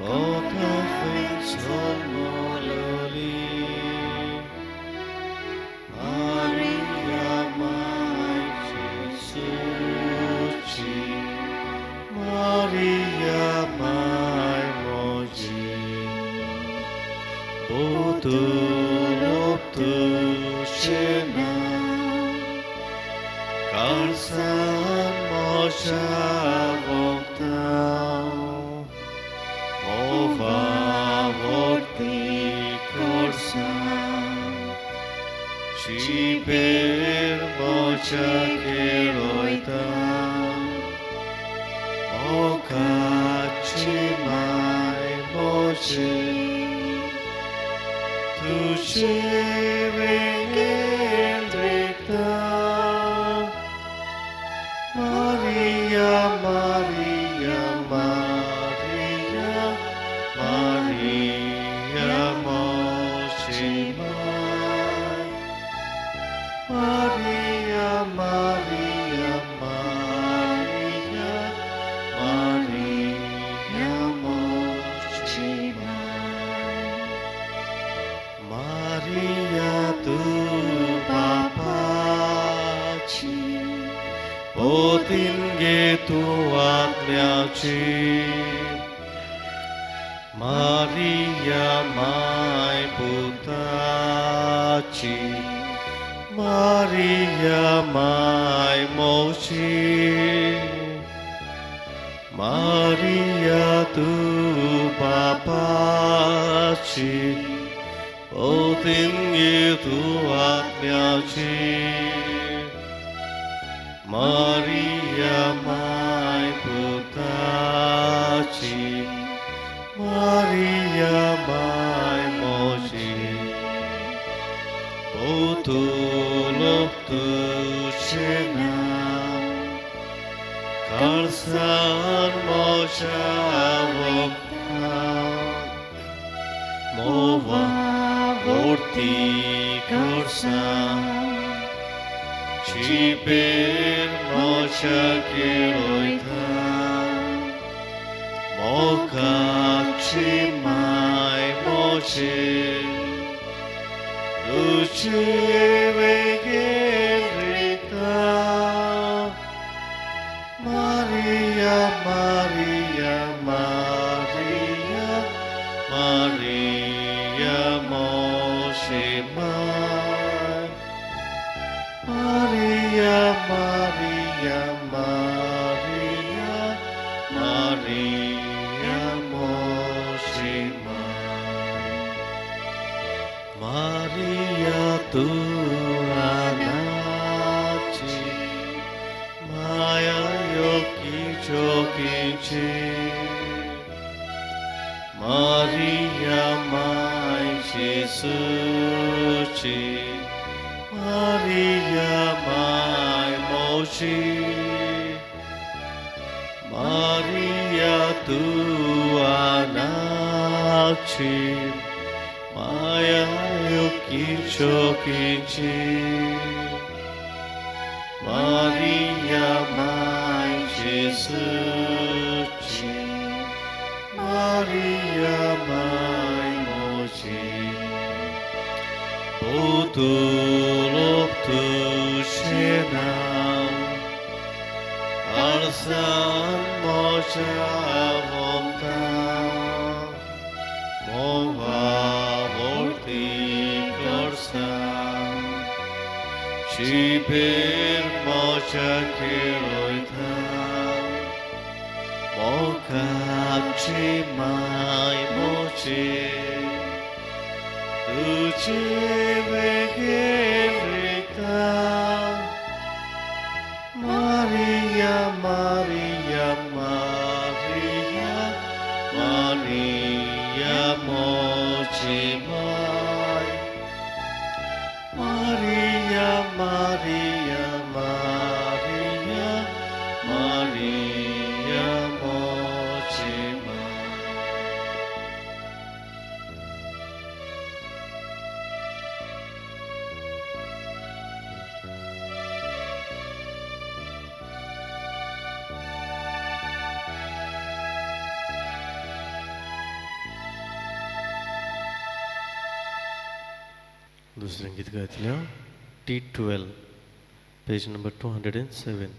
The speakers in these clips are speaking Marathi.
Con thánh son mololi Maria mai Jesuci Maria mai moji Botul shena Karsan moja voktau Ova vorti corsan Ciper moja keroita Oka cimai moji Tuce vengendrita Maria, Maria, Maria, Maria Moshimai Maria, Maria, Maria, Maria Moshimai Maria tu papaci Potinge tu atmiaci Maria mai putaci Maria mai moci Maria tu papaci Potinge tu atmiaci Maria mai putaci Maria mai moji Botulok tu shena Karsan moja vokta Mova vorti karsan Ciper moja keroita Moka cimai moji Luce vegendrita Maria, Maria, Maria, Maria Moshimai Maria, Maria, Maria, Maria Moshimai Maria tu anaci Maya yoki jokici Maria mai Jesuci Maria mai moci Maria tu anaci Maya yoki jokici Maria mai Jesuci Maria mai moci Botulok tu shena Arsan moja vokta Mova vorti korsan Ciper moja keroita Moka cimai moji Luce vegendrita Maria, Maria, Maria, Maria Moshimai Maria, Maria, Maria, Maria Moshimai दुसरें गीत गायतलें T12, page number 207.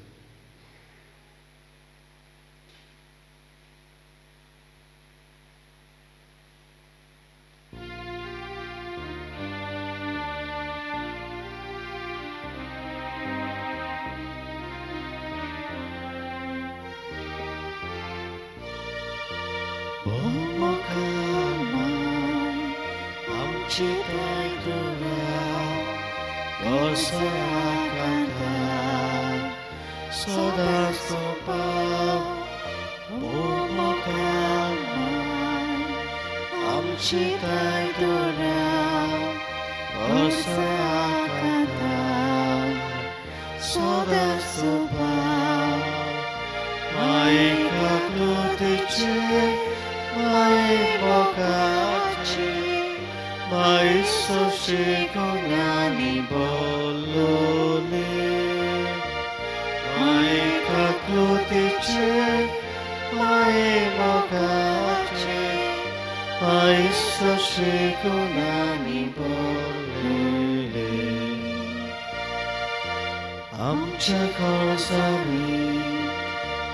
आमच्या खळसांनी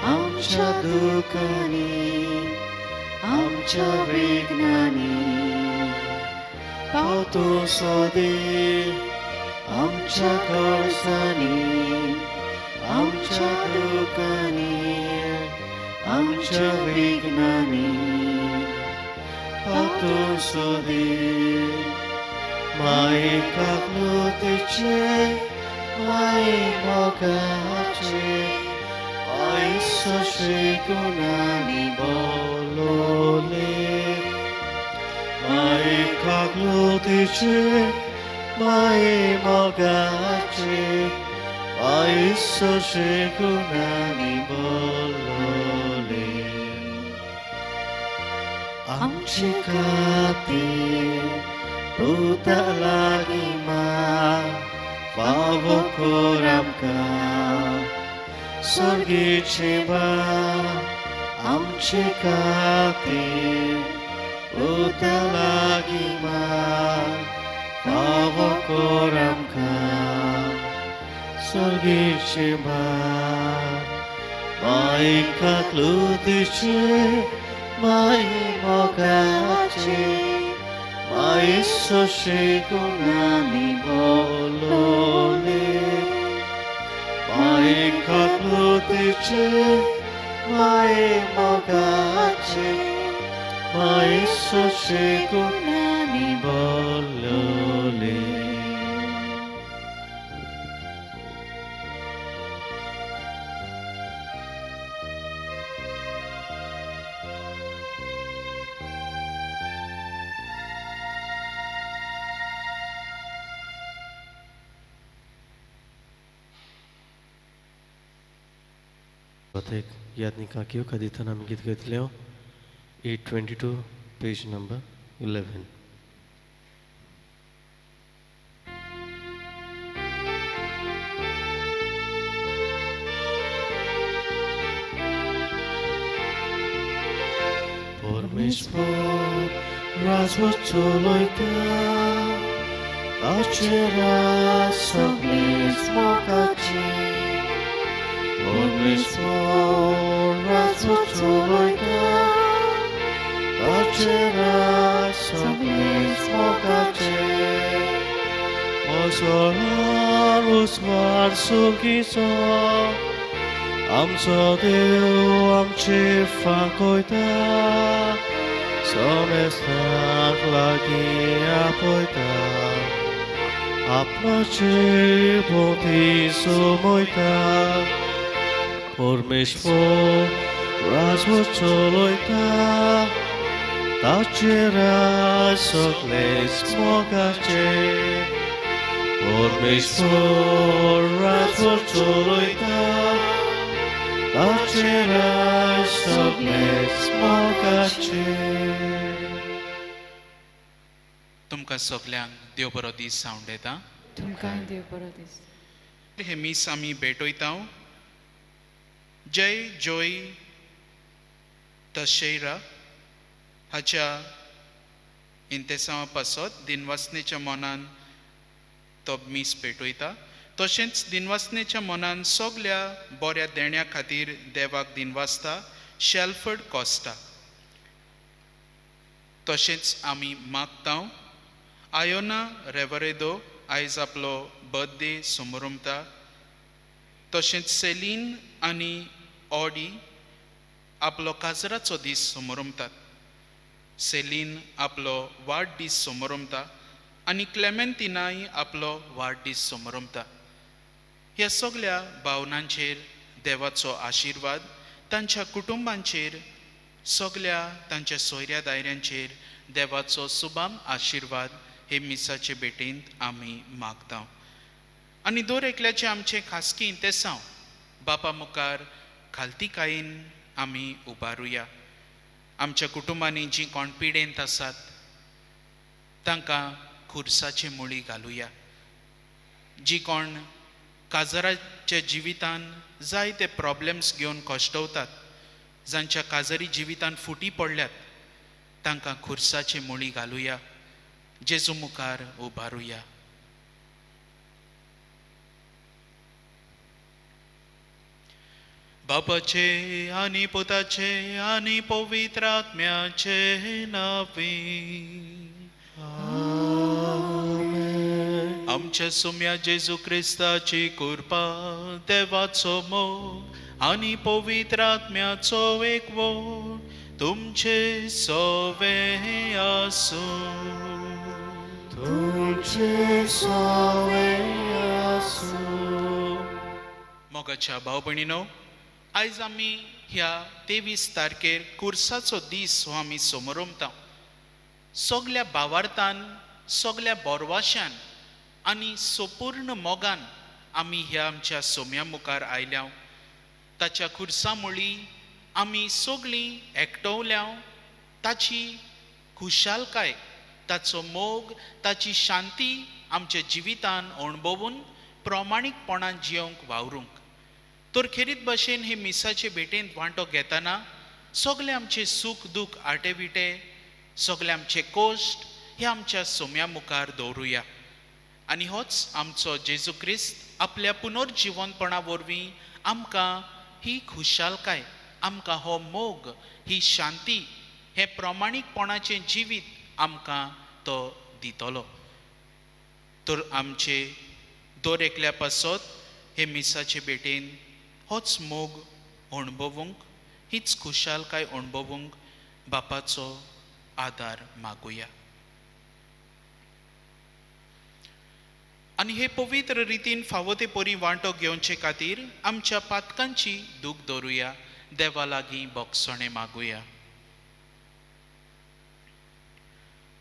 आमच्या दुखांनी आमच्या वेदनांनी पावतो सोदे आमच्या खळसांनी आमच्या दुखांनी आमच्या वेदनांनी पावतो सोदे मायेका कृतीचे Mai mogace, ai sossegunani bolole. Mai cagludice, mai mogace, ai sossegunani bolole. Amci kati, tak lagi Fawo koramka sorgicie ba amcie kati utalagi ma Fawo koramka sorgicie ba mai kakludicie mai mogacie mai sossegunani bolole mai kakludice mai mogace mai sossegunani bolole Batek Yadni Kakio Kadithanam Git Gatleo 822, page number 11. Pormispor razvotoloita Acera soglis mokaci Pormispor razvotoloita Acera soglis mokaci Osolarus varsugisa Amso Deu amci facoita Somestak lagi apoita Apnaci poti sumoita Pormispo razvotoloita Tacera sogles mogace Pormispo razvotoloita Tacera sogles mogace तुमकां सगल्यांक देव बरो दीस जावं येता तुमकां देव बरो दीस हे मीस आमी भेटयता जय जोय तशेरा हाच्या इंतेसां पासत दिनवासनेच्या मनान तो मीस पेटयता, तशेंच दिनवासनेच्या मनान सगल्या बऱ्या देण्या खातीर देवाक दिनवासता शेल्फर्ड कॉस्टा. तशेंच आमी मागता आयोना रेवरेदो आयज आपलो बर्थडे समारंभता. तशेंच सेलीन आनी ऑडी आपलो काजराचो दीस समारंभतात. सेलीन आपलो वाडदीस समारंभता आनी क्लेमेंतिनाय आपलो वाडदीस समारंभता. ह्या सगल्या भावनांचेर देवाचो आशिर्वाद तांच्या कुटुंबांचेर, सगल्या तांच्या सोयऱ्या दायऱ्यांचेर देवाचो सुबाम आशिर्वाद हे मिसाचे भेटेंत आमी मागता. आनी दर एकल्याचे आमचे खासकी ते सांव बापा मुखार खालतीकायेन आमी उबारुया. आमच्या कुटुंबांनी जी कोण पिडेंत आसात तांकां खुर्साचे मुळी घालुया. जी कोण काजराच्या जिवितान जायते प्रॉब्लेम्स घेवन कश्टवतात, जांच्या काजरी जिवितान फुटी पडल्यात, तांकां खुर्साचे मुळी घालुया. जेजू मुखार उबारुया. बापाचे आनी पुताचे आनी पवित्र आत्म्याचे नावी. आमच्या सोम्या जेजू क्रिस्ताची कृपा, देवाचो मोग आनी पवित्र आत्म्याचो एकवट तुमचे सोवे आसूं. तुमचे सोवे आसूं. मोगाच्या भाव भयणीनो, आयज आमी ह्या 23 तारखेर खुर्साचो दीस हो आमी समारंभता. सगल्या भावार्थान, सगल्या बोरवाश्यान आनी संपूर्ण मोगान आमी ह्या आमच्या सोम्या मुखार आयल्या. ताच्या खुर्सा मुळी आमी सगळीं एकटवल्या. ताची खुशालकाय, ताचो मोग, ताची शांती आमच्या जिवितान अणभवून प्रामाणीकपणान जियोंक वावरूंक. तर खेरीत भाशेन हे मिसाचे भेटेंत वांटो घेतना सगळे आमचे सूख दूख आटेविटे, सगळे आमचे कोश्ट हे आमच्या सोम्या मुखार दवरुया. आनी होच आमचो जेजू क्रिस्त आपल्या पुनर्जिवनपणा वरवीं आमकां ही खुशालकाय, आमकां हो मोग, ही शांती, हे प्रामाणीकपणाचें जिवीत आमकां तो दितलो. तर आमचे दर एकल्या पासत हे मिसाचे भेटेन होच मोग अणभवूंक, हीच खुशालकाय अणभवूंक बापाचो आदार मागुया. आनी हे पवित्र रितीन फावो ते परी वांटो घेवचे खातीर आमच्या पातकांची दूख दवरुया. देवा लागीं बोगसणे मागुया.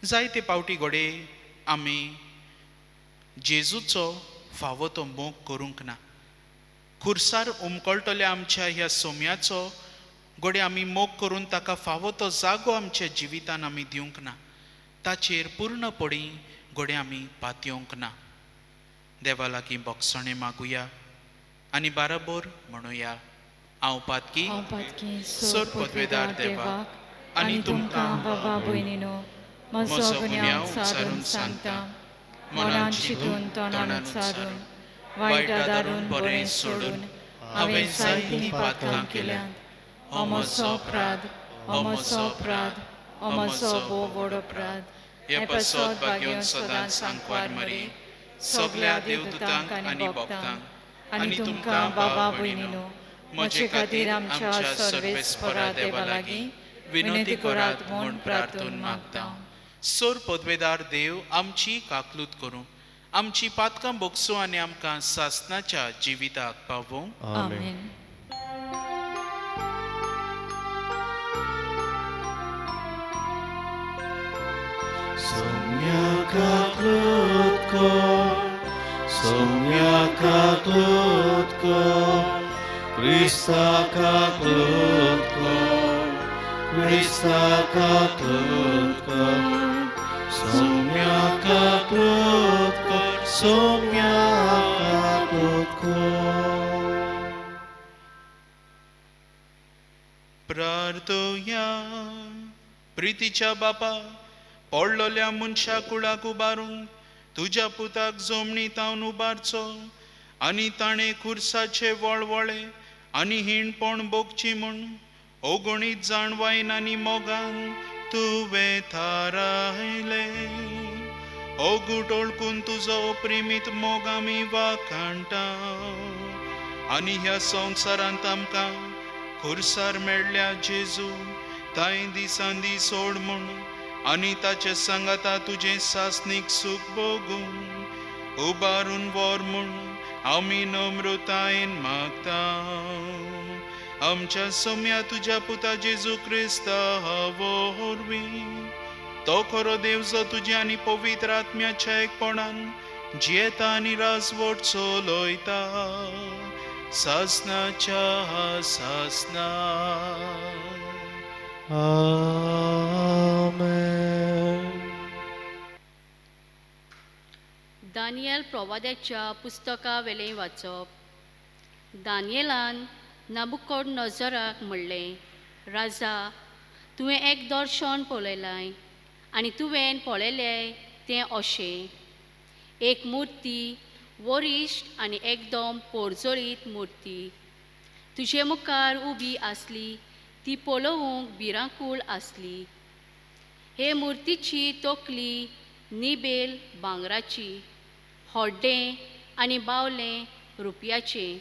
जायते पावटी घोडे आमी जेजूचो फावो तो मोग करूंक ना. खुर्सार उमकळटल्या आमच्या ह्या सोम्याचो घोडे आमी मोग करून ताका फावो तो जागो आमच्या जिवितान आमी दिवंक ना. ताचेर पूर्णपणी घोडे आमी पातयोंक ना. देवा लागीं बोगसणे मागुया आनी बाराबोर म्हणुया. हांव पातकी सोर पदवेदार देवाक आनी तुमकां बाबा भयणीनो, म्हजो गुन्यांव सारून सांगता. मनान चिंतून तोंडान उच्चारून, वायट आदारून बरें सोडून हांवें जायतीं पातकां केल्यात. हो म्हजो अपराध, हो म्हजो अपराध, हो म्हजो भोव व्हड अपराध. हे पसत भाग्योन सदांच सांकवार मरे सगल्या देवदूतांक आनी भक्तांक आनी तुमकां बाबा भयणीनो, म्हजे खातीर आमच्या सर्वेस्परा देवा लागीं विनंती करात म्हूण प्रार्थून मागता. सोर पदवेदार देव आमची काकलूत करूं, आमची पातकां बोगसूं आनी आमकां सासनाच्या जिविताक पावूं. आमेन. Somniaka krótko, somniaka krótko, Kristaka krótko, Kristaka krótko, somniaka krótko, somniaka krótko. प्रार्थोया. प्रितीच्या बापा, पडलोल्या मनशा कुळाक उबारूंक तुज्या पुताक जमनीतावन उबारचो आनी ताणें खुर्साचे वळवळे आनी हिणपण भोगची म्हूण ओगणीत जाणवायन आनी मोगान तुवें थारायले. ओगूट ओळखून तुजो प्रेमीत मोग आमी वाखाणटा आनी ह्या संवसारांत आमकां खुर्सार मेळ्ळ्या जेजू ताय दिसान दीस सोड म्हूण आनी ताचे सांगाता तुजें सासणीक सूख भोगून उबारून वर म्हूण आमी नम्रतायेन मागता. आमच्या सोम्या तुज्या पुता जेजू क्रिस्ता वरवीं तो खरो देव जो तुज्या आनी पवित्र आत्म्याच्या एकपणान जियेता आनी राजवट चलयता सासणाच्या सासणा. आमेन. दानियल प्रवाद्याच्या पुस्तका वेलें वाचप. दानियेलान नाबुकदनेझराक म्हणलें, राजा, तुवें एक दर्शन पळयलां आनी तुवें पळयलें तें अशें. एक मुर्ती वरिश्ट आनी एकदम पोरजोळीत मुर्ती तुजे मुखार उबी आसली. ती पळोवंक भिरांकूळ आसली. हे मुर्तीची तोकली निबेल भांगराची, हड्डें आनी बावलें रुपयाचें,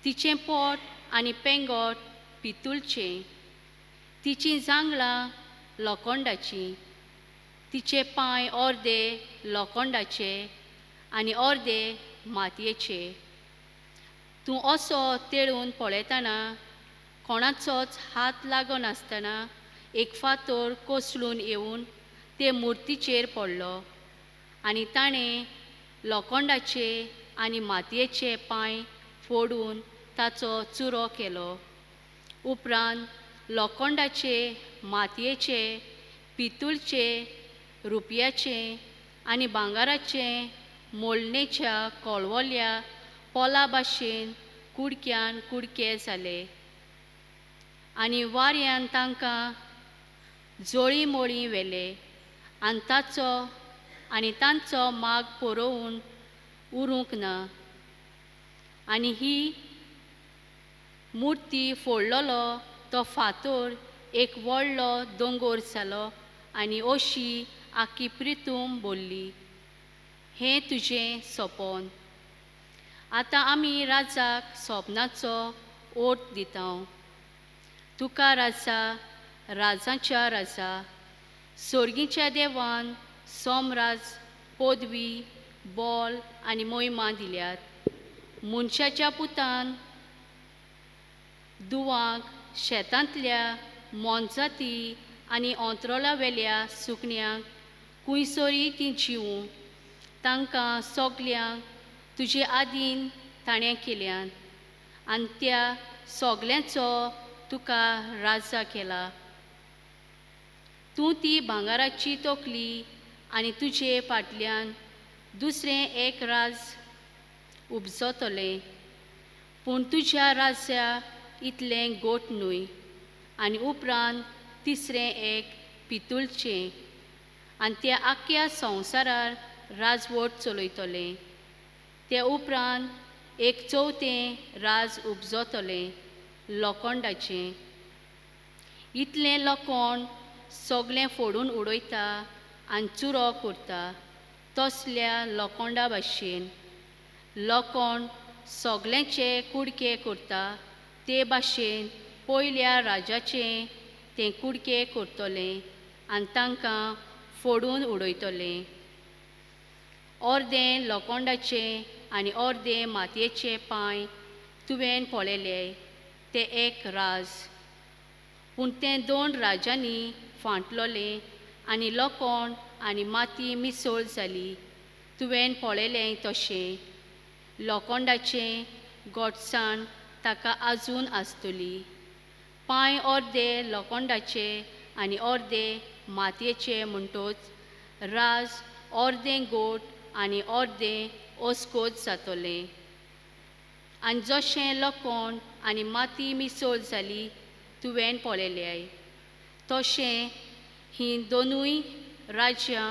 तिचें पोट आनी पेंगोट पितूळचें, तिचीं जांगलां लोखंडाचीं, तिचे पांय अर्दे लोखंडाचे आनी अर्दे मातयेचे. तूं असो तेळून पळयतना कोणाचोच हात लागनासतना एक फातर कोसळून येवन ते मुर्तीचेर पडलो आनी ताणें लोखंडाचे आनी मातयेचे पांय फोडून ताचो चुरो केलो. उपरांत लोखंडाचे, मातयेचे, पितूळचे, रुपयाचे आनी भांगाराचे मोलणेच्या कोळवोल्या पोला भाशेन कुडक्यान कुडके जाले आनी वाऱ्यान तांकां जोळी मोळी व्हेले आनी तांचो माग परोवन उरूंक ना. आनी ही मुर्ती फोडलोलो तो फातर एक व्हडलो दोंगर जालो आनी अशी आख्खी प्रितूम बोल्ली. हें तुजें सोपोन. आतां आमी राजाक सोपनाचो ओट दिता. तुका राजा, राजांच्या राजा, सर्गीच्या देवान सोमराज, पदवी, बोल आनी मोहिमा दिल्यात. मनशाच्या पुतान दुवांक, शेतांतल्या मोनजाती आनी अंत्रोला वेल्या सुकण्यांक खुंयसरी तीं जिवूं. तांकां सोगल्यांक तुजे आदीन ताणें केल्यान आनी त्या सोगल्यांचो तुका राजा केला. तूं ती भांगाराची तोकली आनी तुजे फाटल्यान दुसरें एक राज उपजतलें. पूण तुज्या राज्या इतलें गोठ न्हय. आनी उपरांत तिसरें एक पितूळचें आनी त्या आख्ख्या संवसारार राजवट चलयतलें. ते उपरांत एक चवथें राज उपजतलें लोखंडाचें. इतलें लोखंड सगळें फोडून उडयता आनी चुरो करता तसल्या लोखंडा भाशेन. लोखंड सगळ्यांचे कुडके करता ते भाशेन पयल्या राजाचें तें कुडके करतलें आनी तांकां फोडून उडयतलें. अर्दें लोखंडाचें आनी अर्दें मातयेचे पांय तुवें पळयले ते एक राज. पूण तें दोन राजांनी फांटलोलें आनी लोखंड आनी माती मिसळ जाली. तुवें पळयलें तशें. लोखंडाचें गोडसाण ताका आजून आसतली. पांय अर्दे लोखंडाचे आनी अर्दे मातयेचे म्हणटच राज अर्दें गोठ आनी अर्दें ओस्कोत जातलें. आनी जशें लोखंड आनी माती मिसळ जाली तुवें पळयलें तशें हीं दोनूय राज्यां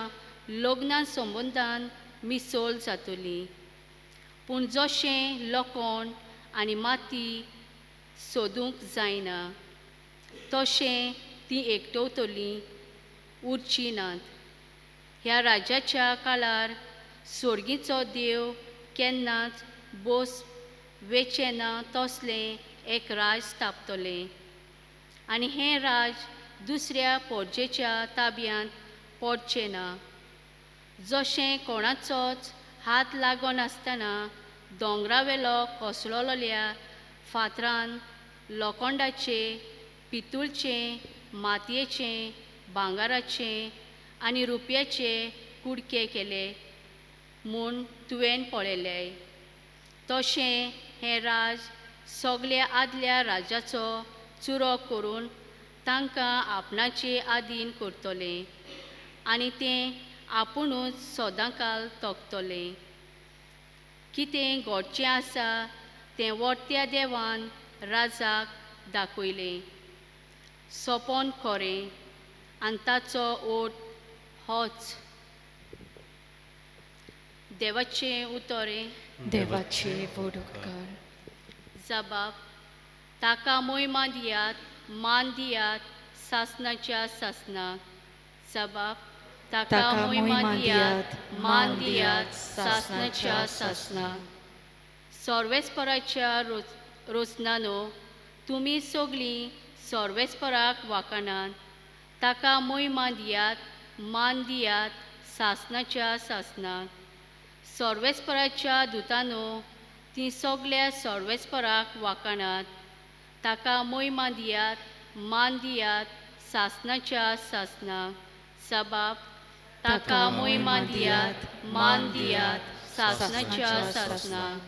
लग्ना संबंदान मिसळ जातली. पूण जशें लोखंड आनी माती सोदूंक जायना तशें ती एकटवतली उरची नात. ह्या राज्याच्या काळार सोर्गीचो देव केन्नाच बोस वेचेना तसलें एक राज स्थापतले आनी हें राज दुसऱ्या पोरजेच्या ताब्यांत पडचें ना. जशें कोणाचोच हात लागनासतना दोंगरावेलो कोसळलोल्या फातरान लोखंडाचे, पितूळचे, मातयेचे, भांगाराचे आनी रुपयाचे कुडके केले म्हूण तुवें पळयले, तशें हें राज सगळ्या आदल्या राजाचो चुरो करून तांकां आपणाचे आधीन करतले आनी तें आपुणूच सदांकाल तोखतले. कितें घडचें आसा तें वर्त्या देवान राजाक दाखयलें. सोपोन खरें आनी ताचो ओट होच. देवाचें उतोरें. देवाचे वडकार. जबाब. ताका मोहिमा दियात, मान दियात, सासनाच्या सासनाक. जबाब. ताका मोहिमा दियात, मान दियात, सासनाच्या सासनाक. सर्वेस्पराच्या रोजनानो तुमी सगळीं सर्वेस्पराक वाखाणात. ताका मोहिमा दियात, मान दियात, सासनाच्या सासनाक. सर्वेस्पराच्या दुतानो ती सगळ्या सर्वेस्पराक वाखाणात. ताका मोहिमा दियात, मान दियात, सासनाच्या सासनाक. जबाब. ताका मोहिमा दियात, मान दियात, सासनाच्या सासनाक.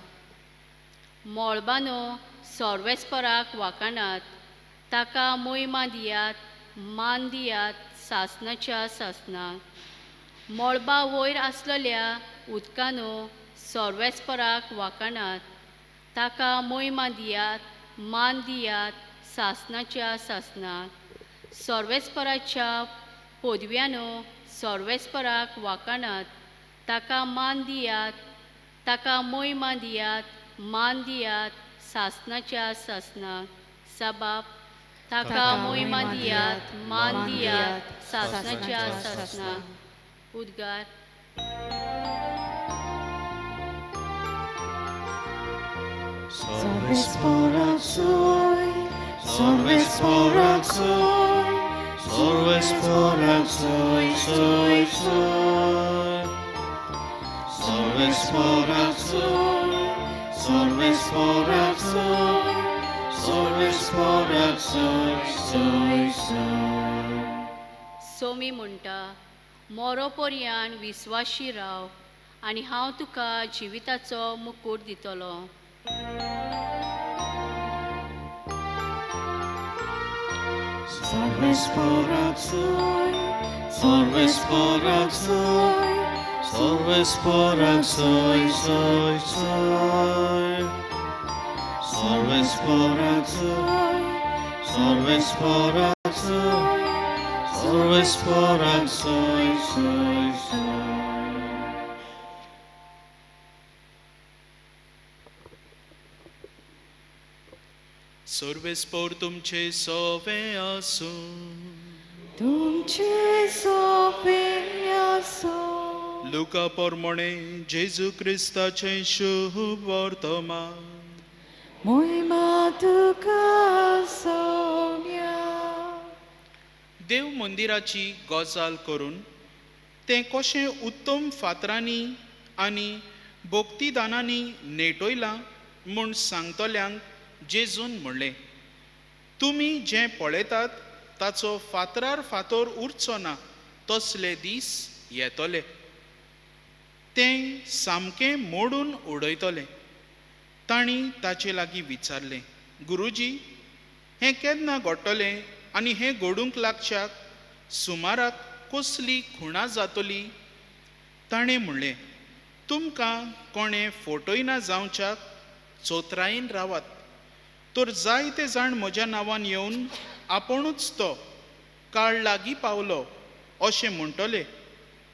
मोळबानो सर्वेस्पराक वाखाणात. ताका मोहिमा दियात, मान दियात, सासनाच्या सासनाक. मोळबा वयर आसलेल्या उदकानो सर्वेस्पराक वाखाणात. ताका मोहिमा दियात, मान दियात, सासनाच्या सासनाक. सर्वेस्पराच्या पदव्यानो सर्वेस्पराक वाखाणात. ताका मान दियात. ताका मोहिमा दियात, मान दियात, सासनाच्या सासनाक. जबाब. ताका मोहिमा दियात, मान दियात, सासनाच्या सासनाक. उद्गार. Sorvesporak soy, sorvesporak soy, sorvesporak soy, soy, soy. Sorvesporak soy, sorvesporak soy, sorvesporak soy, soy, soy. Somi म्हणटा, मोरो पर्यान विस्वाशी राव आनी हांव तुका जिविताचो मुकूट दितलो. Sorvesporak soy, sorvesporak soy, sorvesporak soy, soy, soy. Sorvesporak soy, sorvesporak soy, sorvesporak soy, soy, soy. सर्वेस्पोर तुमचे सोवे आसूं. तुमचे सोबे आसो. लुका पोरमोणे जेजू क्रिस्ताचे शुभ वर्तमान. मोहिमा तुका सोम्या. देव मंदिराची गजाल करून तें कशें उत्तम फातरांनी आनी भोक्तीदानांनी नेटयलां म्हूण सांगतल्यांक जेजून म्हणलें, तुमी जें पळयतात ताचो फातरार फातर उरचो ना तसले दीस येतले. तें सामकें मोडून उडयतलें. तांणी ताचे लागीं विचारलें, गुरुजी, हें केन्ना घडटलें आनी हें घडूंक लागच्याक सुमाराक कसली खुणां जातली? ताणें म्हणलें, तुमकां कोणें फटयना जावच्याक चोत्रायेन रावात. तर जायते जाण म्हज्या नांवान येवन आपुणूच तो काळ लागीं पावलो अशें म्हणटले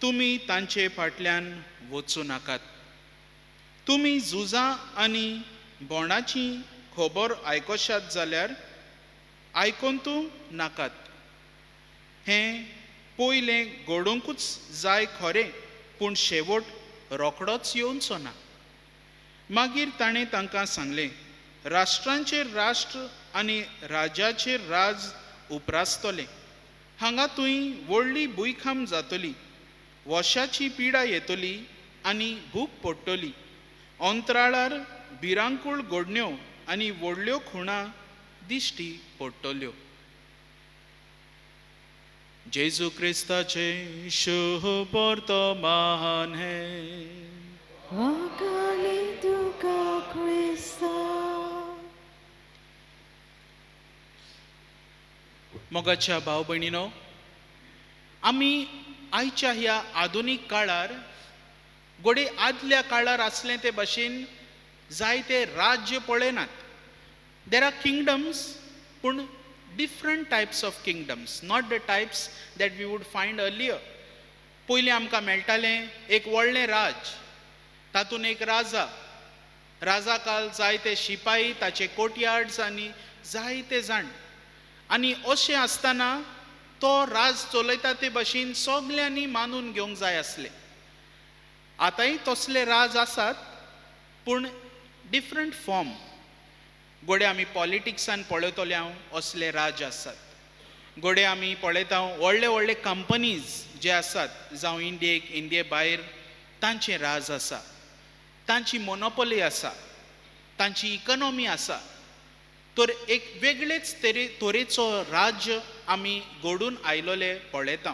तुमी तांचे फाटल्यान वचूं नाकात. तुमी झुजां आनी बोणाची खबर आयकोशात जाल्यार आयकोन तूं नाकात. हें पयलें घडोवंकूच जाय खरें, पूण शेवट रोखडोच येवचो ना. मागीर ताणें तांकां सांगलें, राष्ट्रांचेर राष्ट्र आनी राज्याचेर राज उपरासतले. हांगा तुंय व्हडली बुयखाम जातली, वशाची पिडा येतली आनी भूक पडटली. अंतराळार भिरांकूळ घडण्यो आनी व्हडल्यो खुणा दिश्टी पडटल्यो. जेजू क्रिस्ताचे शुभ वर्तमान हे. वकाली तुका ख्रिस्ता. मोगाच्या भाव भयणीनो, आमी आयच्या ह्या आधुनीक काळार घोडे आदल्या काळार आसले ते भाशेन जायते राज्य पळयनात. देर आर किंगडम्स, पूण different types of kingdoms, not the types that we would find earlier. पयलीं आमकां मेळटालें एक व्हडलें राज, तातूंत एक राजा, राजा काल जायते शिपाई, ताचे कोर्टयार्ड्स आनी जायते जाण. आनी अशें आसतना तो राज चलयता ते भाशेन सगल्यांनी मानून घेवंक जाय आसले. आतांय तसले राज आसात, पूण डिफरंट फॉर्म. घोडे आमी पॉलिटिक्सान पळयतले हांव असले राज आसात. घोडे आमी पळयता व्हडले व्हडले कंपनीज जे आसात, जावं इंडियेक, इंडिये भायर, तांचे राज आसा, तांची मोनोपोली आसा, तांची इकॉनॉमी आसा. तर एक वेगळेच तरेचो राज्य आमी घडून आयलोले पळयता.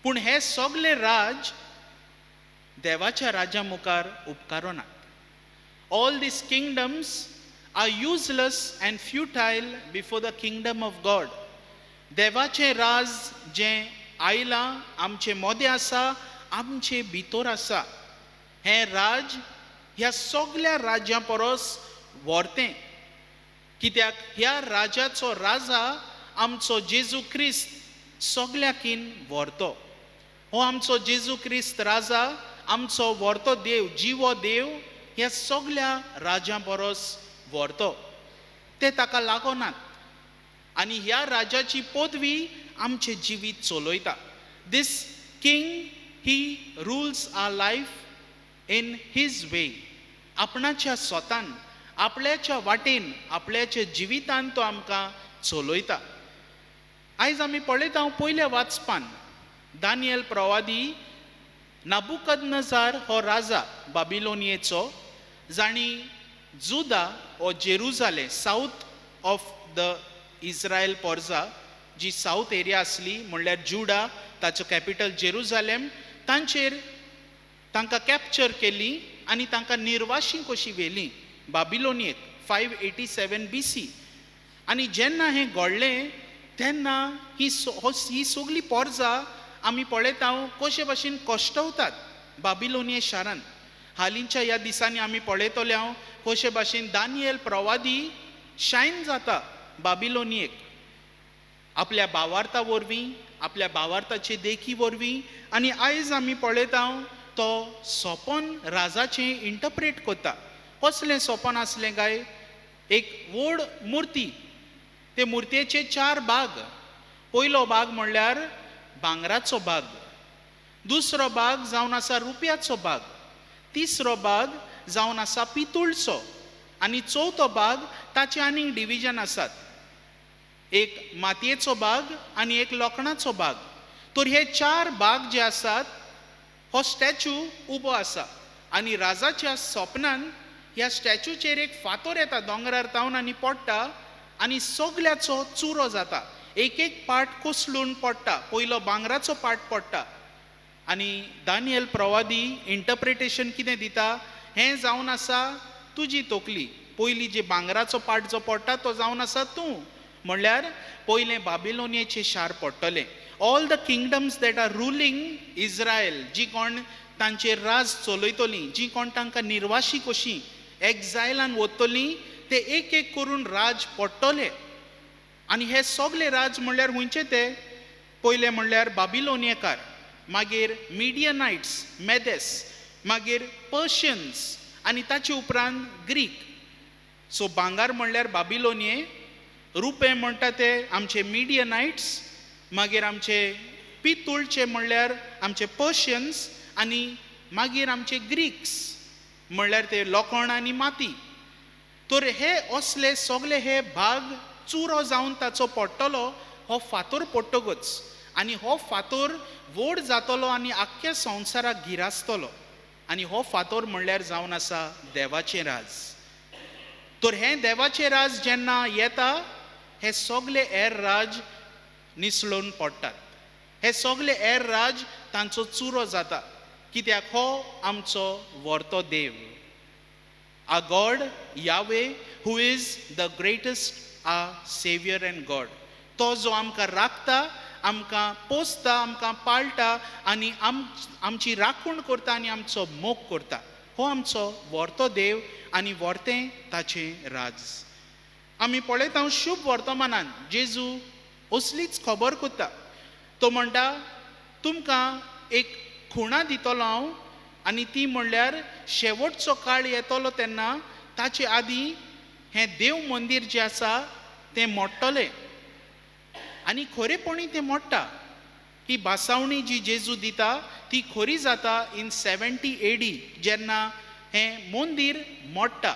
पूण हे सगळे राज देवाच्या राजा मुखार उपकारो नात. All these kingdoms are useless and futile before the kingdom of God. देवाचे राज जें आयलां, आमचे मोदे आसा, आमचे भितर आसा. हें राज ह्या सगळ्या राज्यां परस व्हरतें. कित्याक ह्या राजाचो राजा आमचो जेजू क्रिस्त सगळ्याकीन व्हरतो. हो आमचो जेजू क्रिस्त राजा, आमचो व्हरतो देव, जिवो देव ह्या सगळ्या राज्यां परस व्हरतो. ते ताका लागोनात आनी ह्या राजाची पदवी आमचे जिवीत चलयता. This king he rules our life in his way. आपणाच्या स्वतान, आपल्याच्या वाटेन, आपल्याच्या जिवितान तो आमकां चलयता. आयज आमी पळयता पयल्या वाचपान दानियल प्रवादी नाबुकदनजार हो राजा बाबिलोनियेचो, जाणी जुदा ओ Jerusalem, south of the Israel पोर्जा, जी साऊथ एरिया आसली, म्हणल्यार जुडा, ताचो कॅपिटल जेरुजालेम, तांकां कॅप्चर केली आनी तांकां निर्वाशी कशी व्हेली बाबिलोनियेक 587 BC. आनी जेन्ना हें घडलें तेन्ना ही सगळी पोर्जा आमी पळयता कशे भाशेन कश्टवतात बाबिलोनिये शारान. हालींच्या ह्या दिसांनी आमी पळयतले कशे भाशेन दानियल प्रवादी शायन जाता बाबिलोनियेक आपल्या भावार्था वरवीं, आपल्या भावार्थाचे देखी वरवीं. आनी आयज आमी पळयता तो सोपन राजाचें इंटरप्रेट करता. कसलें सोपन आसलें काय? एक व्हड मुर्ती, ते मुर्तेचे 4 भाग. पयलो भाग म्हणल्यार भांगराचो भाग, दुसरो भाग जावन आसा रुपयाचो भाग, तिसरो भाग जावन आसा पितूळचो, आनी चवथो भाग ताचे आनीक डिविजन आसात. एक मातयेचो भाग आनी एक लोखणाचो भाग. तर हे 4 भाग जे आसात, हो स्टॅच्यू उबो आसा आनी राजाच्या स्वप्नान ह्या स्टॅच्यूचेर एक फातर येता दोंगरार तावन आनी पडटा आनी सगल्याचो चुरो जाता. एक एक पार्ट कोसळून पडटा. पयलो भांगराचो पार्ट पडटा आनी दानियल प्रवादी इंटरप्रिटेशन कितें दिता? हें जावन आसा तुजी तकली. पयली जे भांगराचो पार्ट जो पडटा तो जावन आसा तूं. म्हणल्यार पयलें बाबिलोनियेचें शार पडटलें. All the kingdoms that are ruling Israel, जी कोण तांचेर राज चलयतलीं, जी कोण तांकां निर्वाशी कशीं एक्झायलान वतलीं, ते एक एक करून राज पडटले. आनी हे सगळे राज म्हणल्यार खंयचे ते? पयले म्हणल्यार बाबिलोनियेकार, मागीर मिडियनाइट्स मेदेस, मागीर पर्शियन्स आनी ताचे उपरांत ग्रीक. सो भांगार म्हणल्यार बाबिलोनिये, रुपे म्हणटा ते आमचे मिडियनाइट्स, मागीर आमचे पितूळचे म्हणल्यार आमचे पर्शियन्स आनी मागीर आमचे ग्रीक्स म्हणल्यार ते लोखण आनी माती. तर हे असले सगळे हे भाग चुरो जावन ताचो पडटलो हो फातर पडटकूच, आनी हो फातर व्हड जातलो आनी आख्ख्या संवसाराक गिरासतलो. आनी हो फातर म्हणल्यार जावन आसा देवाचें राज. तर हें देवाचें राज जेन्ना येता, हे सगळे हेर राज निसळून पडटात. हे सगळे हेर राज तांचो चुरो जाता, कित्याक हो आमचो व्हरतो देव. A God Yahweh who is the greatest a saviour and God. तो जो आमकां राखता, आमकां पोसता, आमकां पाळटा आनी आमची राखण करता आनी आमचो मोग करता. हो आमचो व्हरतो देव आनी व्हरतें ताचें राज. आमी पळयता शुभ वर्तमानान जेजू असलीच खबर करता. तो म्हणटा तुमकां एक खुणा दितलो हांव, आनी ती म्हणल्यार शेवटचो काळ येतलो तेन्ना ताचे आदीं हें देव मंदीर जें आसा तें मोडटलें. आनी खरेपणी तें मोडटा. ही बासावणी जी जेजू दिता ती खरी जाता इन 70 AD जेन्ना हें मंदीर मोडटा.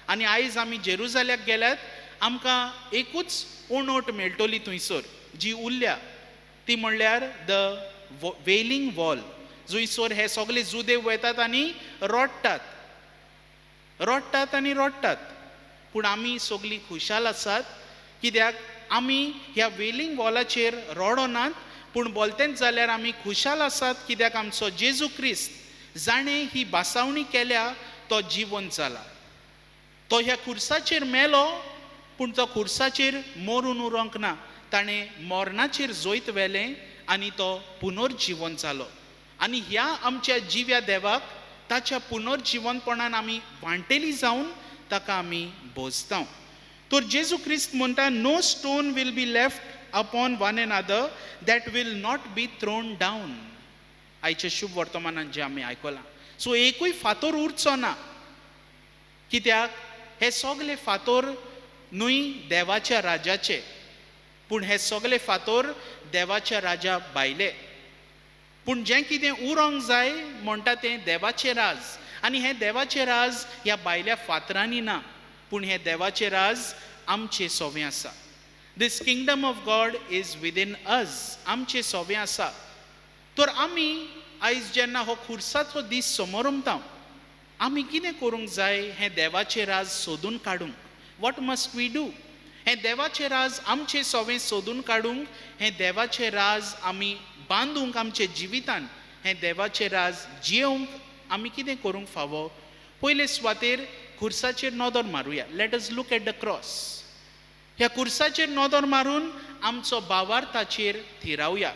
आनी आयज आमी जेरुजाल्याक गेल्यात, आमकां एकूच उणोट मेळटली थंयसर जी उरल्या, ती म्हणल्यार द वेलिंग वॉल. जंयसर हे सगळे जुदेव वयतात आनी रोडटात, रोडटात आनी रोडटात. पूण आमी सगळीं खुशाल आसात, कित्याक आमी ह्या वेलिंग वॉलाचेर रोडोनात, पूण बोलतेंच जाल्यार आमी खुशाल आसात, कित्याक आमचो जेजू क्रिस्त जाणें ही बासावणी केल्या तो जिवंत जाला. तो ह्या खुर्साचेर मेलो, पूण तो खुर्साचेर मरून उरोंक ना. ताणें मरणाचेर जैत व्हेलें आनी तो पुनर्जिवंत जालो. आनी ह्या आमच्या जिव्या देवाक ताच्या पुनर्जिवंतपणान आमी वांटेली जावन ताका आमी भोजतांव. तर जेजू क्रिस्त म्हणटा, no stone will be left upon one another that will not be thrown down. आयच्या शुभ वर्तमानान जें आमी आयकलां. सो एकूय फातर उरचो ना, कित्याक हे सगळे फातर न्हय देवाच्या राजाचे, पूण हे सगळे फातर देवाच्या राजा भायले. पूण जें कितें उरोंक जाय म्हणटा तें देवाचें राज. आनी हें देवाचें राज ह्या भायल्या फातरांनी ना, पूण हें देवाचें राज आमचें सोवें आसा. This kingdom of God is within us. आमचें सोवें आसा. तर आमी आयज जेन्ना हो खुर्साचो दीस समोर उमता, आमी कितें करूंक जाय हें देवाचें राज सोदून काडूंक. What must we do? हें देवाचें राज आमचें सोवें सोदून काडूंक, हें देवाचें राज आमी बांदूंक आमचे जिवितान, हें देवाचें राज जियोंक आमी कितें करूंक फावो? पयले सुवातेर खुर्साचेर नदर मारुया. Let us look at the cross. ह्या खुर्साचेर नदर मारून आमचो भावार्थाचेर थिरावया.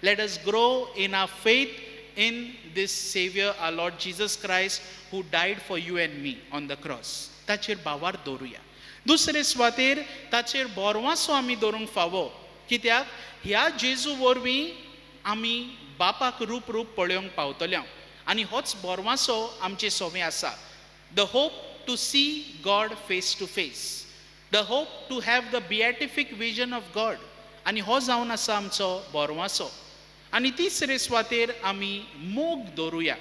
Let us grow in our faith in this saviour our lord Jesus Christ who died for you and me on the cross. ताचेर भावार्थ दवरुया. दुसरे सुवातेर ताचेर बोरवांसो आमी दवरूंक फावो, कित्याक ह्या जेजू वरवीं आमी बापाक रूप पळोवंक पावतल्या. आनी होच बोरवांसो आमचें सोवें आसा. The hope to see God face to face. The hope to have the beatific vision of God. आनी हो जावन आसा आमचो बोरवांसो. आनी तिसरे सुवातेर आमी मोग दवरुया.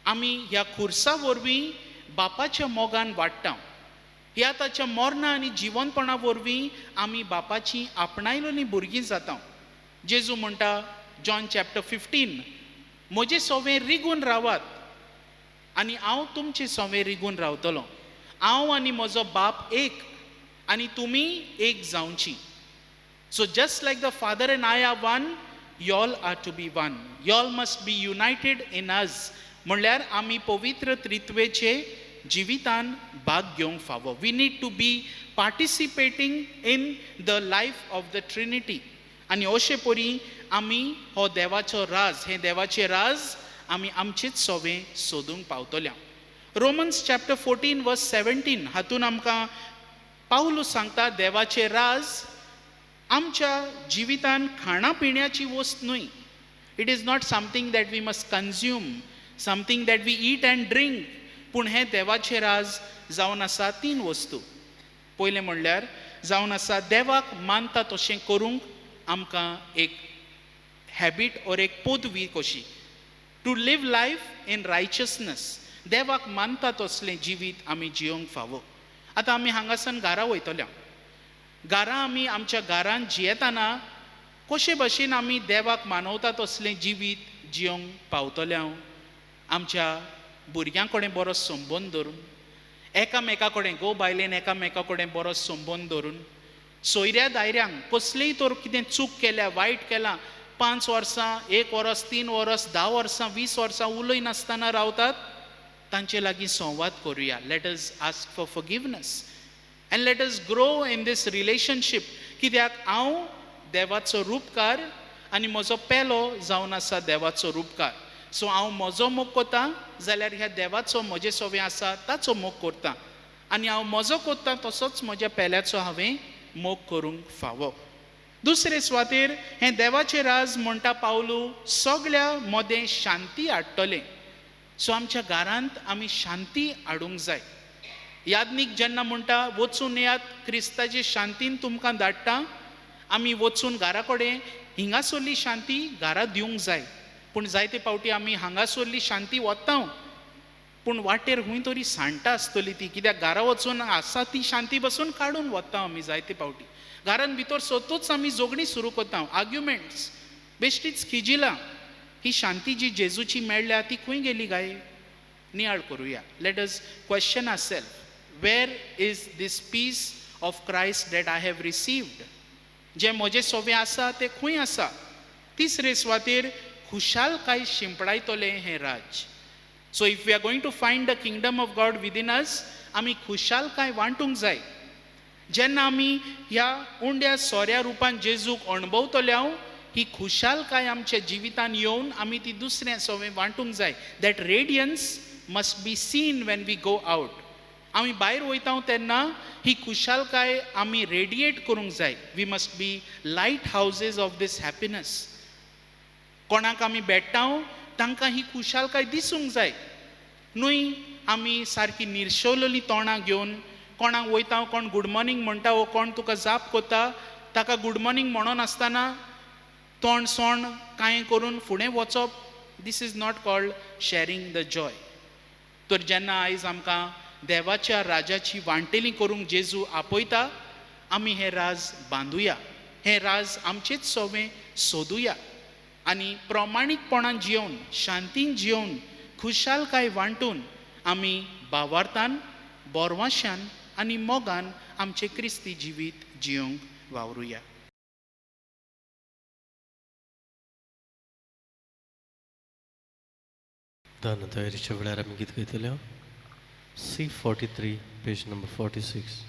आमी ह्या खुर्सा वरवीं बापाच्या मोगान वाडटा. ह्या ताच्या मरणा आनी जिवंतपणा वरवीं आमी बापाचीं आपणायलोलीं भुरगीं जाता. जेजू म्हणटा जॉन चॅप्टर 15, म्हजें सोवें रिगून रावात आनी हांव तुमचें सोवें रिगून रावतलो. हांव आनी म्हजो बाप एक आनी तुमी एक जावची. So just like the father and I are one, you all are to be one. You all must be united in us. म्हणल्यार आमी पवित्र त्रित्वेचे जिवितान भाग घेवंक फावो. We need to be participating in the life of the Trinity. आनी अशे परी आमी हो देवाचो राज, हें देवाचें राज आमी आमचेच सोवें सोदूंक पावतल्या. रोमन्स चॅप्टर 14 वर्स 17 हातून आमकां पावलो सांगता देवाचें राज आमच्या जिवितान खाणा पिण्याची वस्त न्हय, It is not something that we must consume, something that we eat and drink. पूण हें देवाचें राज जावन आसा 3 वस्तू. पयलें म्हणल्यार जावन आसा देवाक मानता तशें करूंक आमकां एक हॅबीट और एक पदवी कशी. To live life in righteousness. देवाक मानता तसलें जिवीत आमी जियोंक फावो. आतां आमी हांगासान घरा वयतल्या. घरा आमी आमच्या घरांत जियेतना कशे भाशेन आमी देवाक मानवता तसलें जिवीत जियोंक पावतल्या. आमच्या भुरग्यां कडेन बरो संबंद दवरून, एकामेका कडेन गो बायलेन एकामेका कडेन बरो संबंद दवरून, सोयऱ्या दायऱ्यांक कसलेय तर कितें चूक केल्या, वायट केलां, 5 वर्सां, 1 वर्स, 3 वर्स, 10 वर्सां, 20 वर्सां उलय नासतना रावतात, तांचे लागीं संवाद करुया. Let us ask for forgiveness and let us grow in this relationship. कित्याक हांव देवाचो रूपकार आनी म्हजो पेलो जावन आसा देवाचो रूपकार. सो हांव म्हजो मोग कोत्तां जाल्यार ह्या देवाचो म्हजे सोबे आसा ताचो मोग करतां. आनी हांव म्हजो कोत्तां तसोच म्हज्या पेल्याचो हांवें मोग करूंक फावो. दुसरे सुवातेर हें देवाचें राज म्हणटा पावलू सगळ्या मदें शांती हाडटलें. सो आमच्या घरांत आमी शांती हाडूंक जाय. याज्ञीक जेन्ना म्हणटा वचून येयात क्रिस्ताचे शांतीन तुमकां धाडटा, आमी वचून घरा कडेन हिंगासरली शांती घरा दिवंक जाय. पूण जायते फावटी आमी हांगासरली शांती वता, पूण वाटेर खंय तरी सांडटा आसतली ती. कित्याक घरा वचून आसा ती शांती बसून काडून वता आमी जायते फावटी. घरान भितर सोतूच आमी जोगणी सुरू करता, आर्ग्युमेंट्स, बेश्टीच खिजिलां. ही शांती जी जेजूची मेळ्ळ्या ती खंय गेली गाय? नियाळ करुया. Let us question ourself. Where is this peace of Christ that I have received? जे म्हजे सोबे आसा ते खंय आसा? तिसरे सुवातेर खुशालकाय शिंपडायतलें हें राज. So if we are going to find the kingdom of God within us, आमी खुशालकाय वांटूंक जाय. जेन्ना आमी ह्या उंड्या सोऱ्या रुपान जेजूक अणभवतल्या, ही खुशालकाय आमच्या जिवितान येवन आमी ती दुसऱ्या सोबे वांटूंक जाय. That radiance must be seen when we go out. आमी भायर वयता तेन्ना ही खुशालकाय आमी रेडिएट करूंक जाय. We must be lighthouses of this happiness. कोणाक आमी भेट्टा तांकां ही खुशालकाय दिसूंक जाय. न्हय आमी सारकी निर्शेवलेलीं तोंडां घेवन कोणाक वयता, कोण गूड मॉर्निंग म्हणटा वो कोण तुका जाप कोत्ता, ताका गूड मॉर्निंग म्हणोन आसतना तोंड सोंड कांय करून फुडें वचप. This is not called sharing the joy. तर जेन्ना आयज आमकां देवाच्या राजाची वांटेली करूंक जेजू आपयता, आमी हें राज बांदुया, हें राज आमचेच सोबें सोदुया आनी प्रमाणीकपणान जियोवन, शांतीन जियोवन, खुशालकाय वांटून आमी भावार्थान, बोरवाश्यान आनी मोगान आमचें क्रिस्ती जिवीत जियोंक वावरुया. दान तयारीच्या वेळार आमी गीत गायतले. C43 page number 46.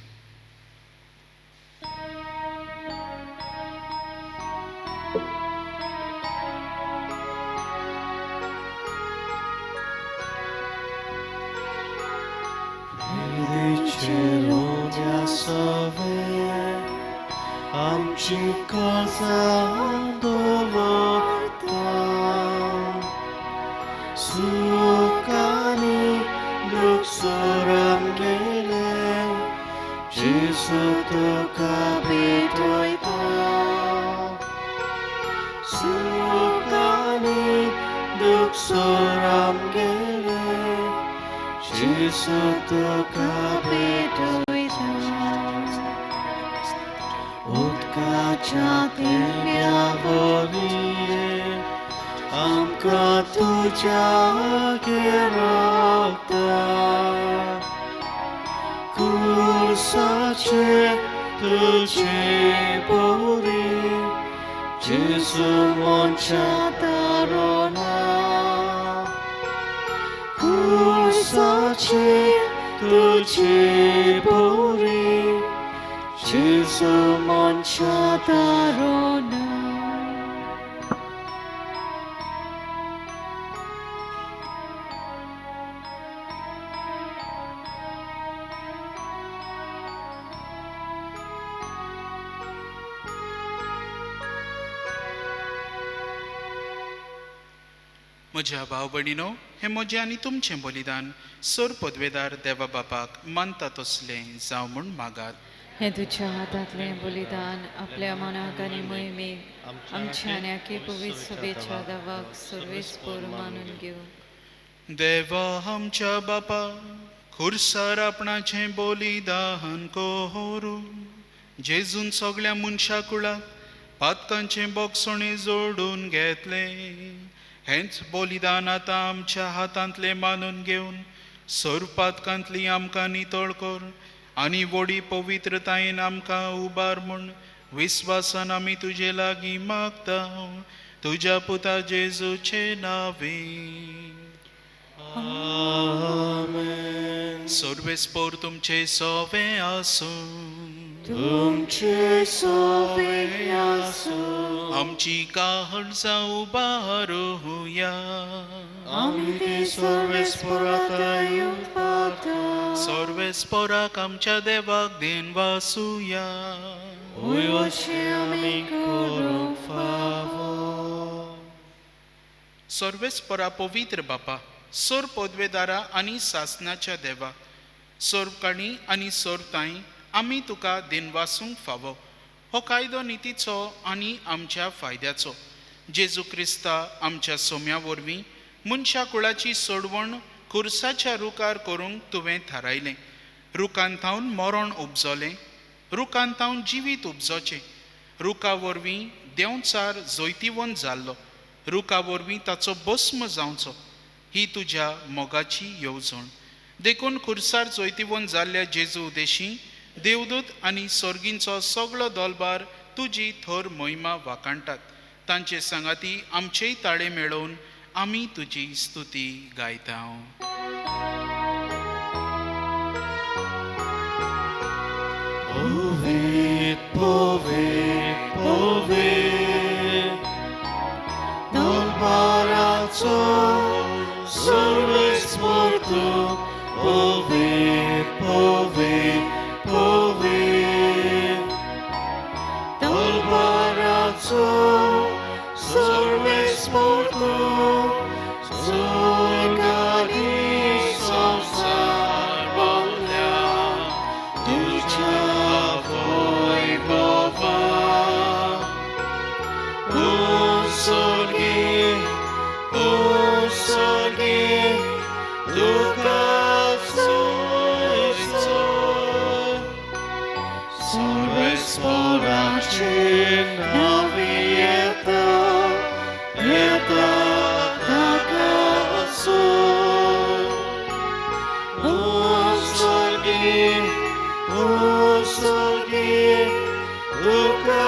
आमची काळजां दवरता, सूख आनी दुखसर आमगेले जेजू तुका भेटयता. सूख आनी दुखसर आमगेले जेजू तुका भेटयता. उदकाच्या तेंब्यावरी आमकां तुज्या गिरावता. कुर्साचे तुजे बोरी जेजू मनच्या दारोना. कुर्साचे तुजे बोरी जेजू मनच्या दारोना. म्हज्या भाव भयणीनो, हें म्हजें आनी तुमचें बलिदान सोर पदवेदार देवा बापाक मानता तसलें जावं म्हूण मागात. हे तुझ्या हातांतलें बलिदान आपल्या मनाक आनी मोहिमेक आमच्या आनी आखे पवित्र सभेच्या देवाक सर्वेस्पर मानून घेऊ. देवा आमच्या बापा, खुर्सार आपणाचें बलिदान कोरू जेजून सगळ्या मनशा कुळाक पातकांचें बोगसणें जोडून घेतलें. हेंच बलिदान आतां आमच्या हातांतलें मानून घेवन सोर पातकांतलीं आमकां नितळ कर आनी व्हडी पवित्रतायेन आमकां उबार म्हूण विस्वासान आमी तुजे लागीं मागता. तुज्या पुता जेजूचे नांवे. सर्वेस्पर तुमचे सवे आसूं. तुमचे सोबे आसूं. आमची काळजां उबारूया. आमी ते सर्वेस्परांत येवन पावता. सर्वेस्पराक आमच्या देवाक देन वासुया. होय अशें आमी करूंक फावो. सर्वेस्परा पवित्र बापा, सोर पदवेदारा आनी सासनाच्या देवा, सोरकाणी आनी सोरताय आमी तुका दिनवासूंक फावो. हो कायदो नितीचो आनी आमच्या फायद्याचो. जेजू क्रिस्ता आमच्या सोम्या वरवीं मनशा कुळाची सोडवण खुर्साच्या रुकार करूंक तुवें थारायलें. रुखांतावन मरण उपजलें, रुखांतावन जिवीत उपजोचें. रुखा वरवीं देंवचार जैतिवंत जाल्लो, रुखा वरवीं ताचो भस्म जावचो. ही तुज्या मोगाची येवजण. देखून खुर्सार जैतिवंत जाल्ल्या जेजू उदेशी देवदूत आनी सर्गींचो सगळो दलबार तुजी थोर मोहिमा वाकाणटात. तांचे सांगाती आमचेय ताळे मेळोवन आमी तुजी स्तुती गायता. Povet, povet, povet, dolbaraco, सर्वेस्पर तू. Povet, povet, povet, dolbaraco, सर्वेस्पर तू. Zorgani संसार बोलल्या तुझ्या वैभवा. उसर्गी तुका सोयीचो. सर्वेस्पराचे नावे येता, येता ताका वचून. उसर्गी तुका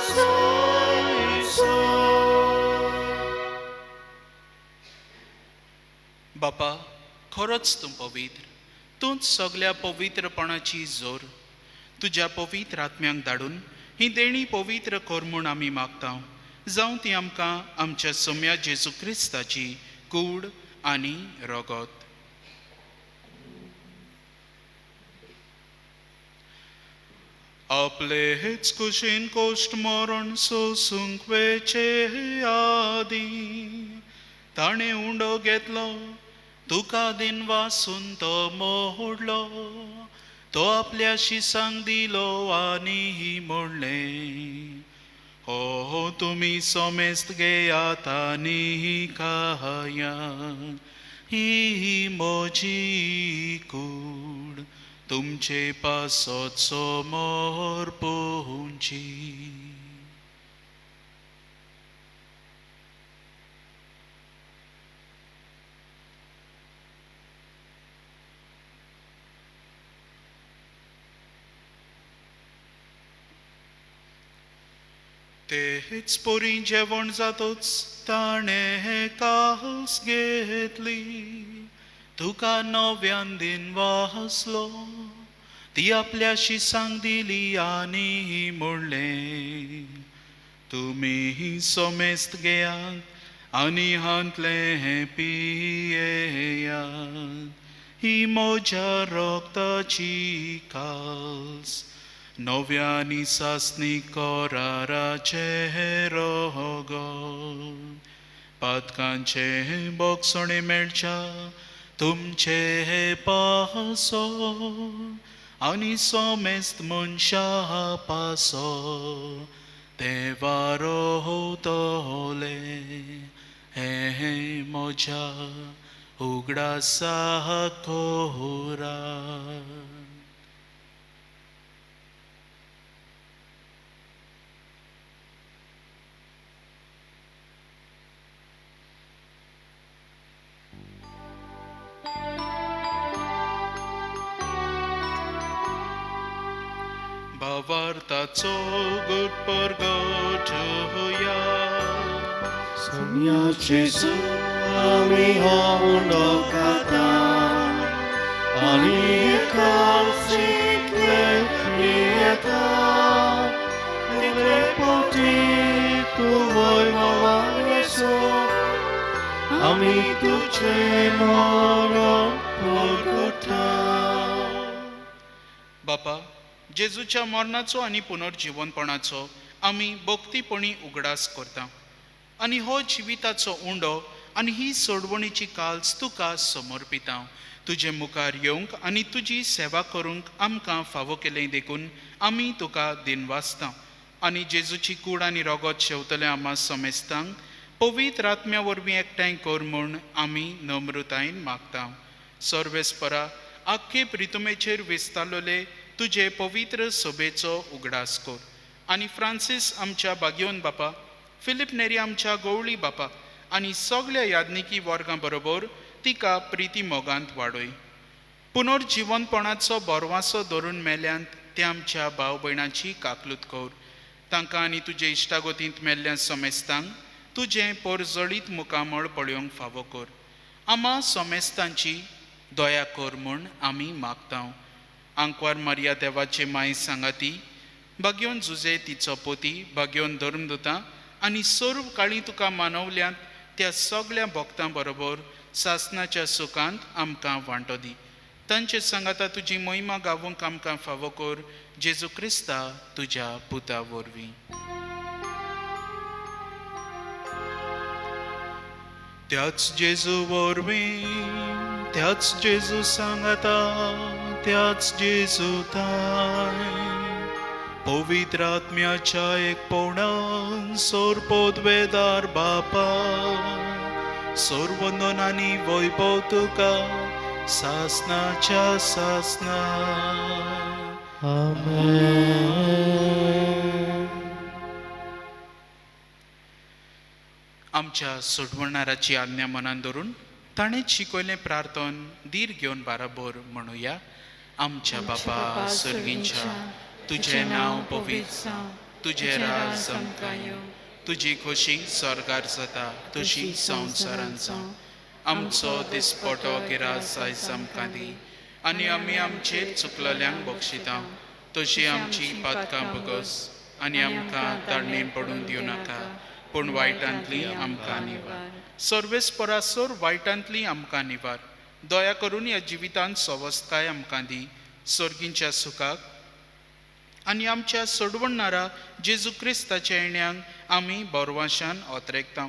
सोयीचो. बापा, खरोच तूं पवित्र. तूंच सगळ्या पवित्रपणाची जोर. तुज्या पवित्र आत्म्यांक धाडून ही देणी पवित्र कर म्हूण आमी मागता. जावं ती आमकां आमच्या सोम्या जेजू क्रिस्ताची कूड आनी रगत. आपले हेच कुशीन कोश्ट मरण सोसूंक वेचे आदी ताणें उंडो घेतलो. तुका दिन वासून तो मोडलो. तो आपल्या शिसांक दिलो आनी म्हणलें, हो तुमी सोमेस्त घेयात आनी खाया. ही म्हजी कूड तुमचे पासत समोर पोवची. तेच पोरी जेवण जातोच ताणें कास घेतली. तुका नव्यान दिन वासलो. ती आपल्या शिसांक दिली आनी म्हणलें, तुमी सोमेस्त घेयात आनी हांतलें पियेयात. ही म्हज्या रोगताची कास. नव्यानी सासनी कराराचे रोगो. पातकांचे बोगसणे मेळच्या तुमचे हे पासो आनी सोमेस्त मनशा पासो देवारो होतोले हे म्हज्या उगडासा कोरा. भावार्थाचो गुटपर्गोया Sonia Jesu ami hondo kata ani kalsik nieta Nile poti tu voi mavareso ami tu che moro porgota. बापा, जेजूच्या मरणाचो आनी पुनर्जीवनपणाचो आमी भोक्तीपणी उगडास करता आनी हो जिविताचो उंडो आनी ही सोडवणीची काल्स तुका समर्पिता. तुजे मुखार येवंक आनी तुजी सेवा करूंक आमकां फावो केलें देखून आमी तुका दिनवासता आनी जेजूची कूड आनी रगत शेवतले आमा समेस्तांक पवित्र आत्म्या वरवीं एकठांय कर म्हूण आमी नम्रतायेन मागता. सर्वेस्परा आख्खे प्रितुमेचेर विस्तारलोले तुजे पवित्र सभेचो उगडास कर आनी फ्रांसीस आमच्या बागयोन बापा, फिलीप नेरी आमच्या गवळी बापा आनी सगळ्या यादनिकी वर्गां बरोबर तिका प्रिती मोगांत वाडय. पुनर्जीवनपणाचो बोरवासो धरून मेल्यांत त्या आमच्या भाव भयणांची काकलूत कर. तांकां आनी तुजे इश्टागोतींत मेल्ल्या समेस्तांक तुजें पोरजळीत मुखामळ पळयोवंक फावो कर. आमा समेस्तांची दया कर म्हूण आमी मागता. आंकवार मारिया देवाचे माय सांगाती, बागयोन जुजे तिचो पोती, बागयोन धर्मदुतां आनी सर्व काळी तुका मानवल्यांत त्या सगळ्या भक्तां बरोबर सासणाच्या सुखांत आमकां वांटो दी. तांचे सांगाता तुजी महिमा गावूंक आमकां फावो कर. जेजू क्रिस्ता तुज्या पुता वरवीं. त्याच जेजू वरवीं, त्याच जेजू सांगाता, त्याच जेजू ताय पवित्र आत्म्याच्या एक पौणान सोरपोदवेदार बापा सोरवंदनानी वैभव तुका सासनाच्या सासना. Amen. आमच्या सोडवणाराची आज्ञा मनान धरून ताणें शिकयलें प्रार्थन धीर घेवन बाराबर म्हणुया. आमच्या बापा सर्गींच्या, तुझे नाव पवित्र जावं, तुझे राज आमकां येवं, तुजी खोशी स्वर्गार जाता तशी संवसारांत जावं. आमचो दिसपटो गिरास आयज आमकां दी आनी आमी आमचेर चुकलेल्यांक बक्षिता तशी आमची पातकां बगस आनी आमकां ताळणेन पडून दिवं नाका पूण वायटांतली आमकां निवार. सर्वेस्परासोर वायटांतली आमकां निवार. दया करून ह्या जिवितांत सवस्थकाय आमकां दी. सर्गींच्या सुखाक आनी आमच्या सोडवणारा जेजू क्रिस्ताच्या येण्याक आमी बोरवाशान ओतरेकता.